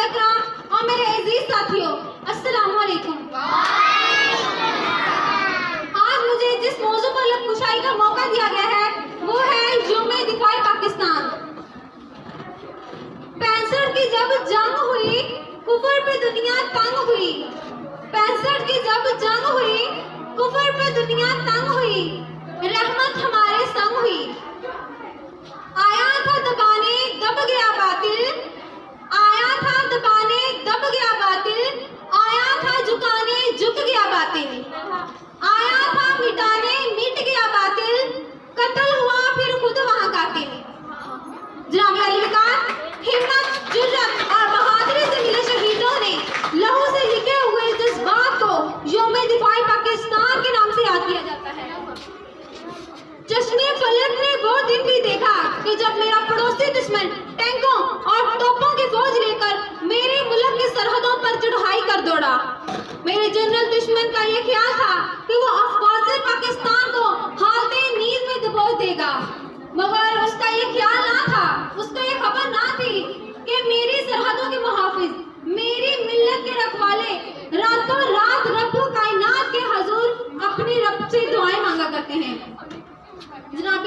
इकराम और मेरे अजीज साथियों, अस्सलाम वालेकुम। आज मुझे जिस मौजू पर लबकुशाई का मौका दिया गया है वो है यौम दिफाए पाकिस्तान। 65 की जब जंग हुई, कुफर पे दुनिया तंग हुई। 65 की जब जंग हुई, कुफर पे दुनिया तंग हुई, रहमत हमारे संग हुई। आया था दबाने दब गया बातिल, आया था दबाने दब गया बातिल, आया था झुकाने झुक गया बातिल, आया था मिटाने मिट गया बातिल, कत्ल हुआ फिर खुद वहां कातिल। जनाब अलीकार, हिम्मत, जुर्रत और बहादुरी से मिले शहीदों ने लहू से लिखे हुए जज्बात को यौम दिफाए पाकिस्तान के नाम से याद किया जाता है। चश्मे फलक ने वो दिन भी देखा कि जब मेरा पड़ोसी दुश्मन टैंकों और तोपों की फौज लेकर मेरे मुल्क की सरहदों पर चढ़ाई कर दौड़ा। मेरे जनरल दुश्मन का ये ख्याल था कि वो अफवाज पाकिस्तान को हालते नींद में दबोच देगा, मगर उसका ये ख्याल ना था, उसको ये खबर ना थी कि मेरी सरहदों के मुहाफिज, मेरी मिल्लत के रखवाले रातों रात रब्बो कायनात के हजूर अपनी रब से दुआएं मांगा करते हैं। जनाब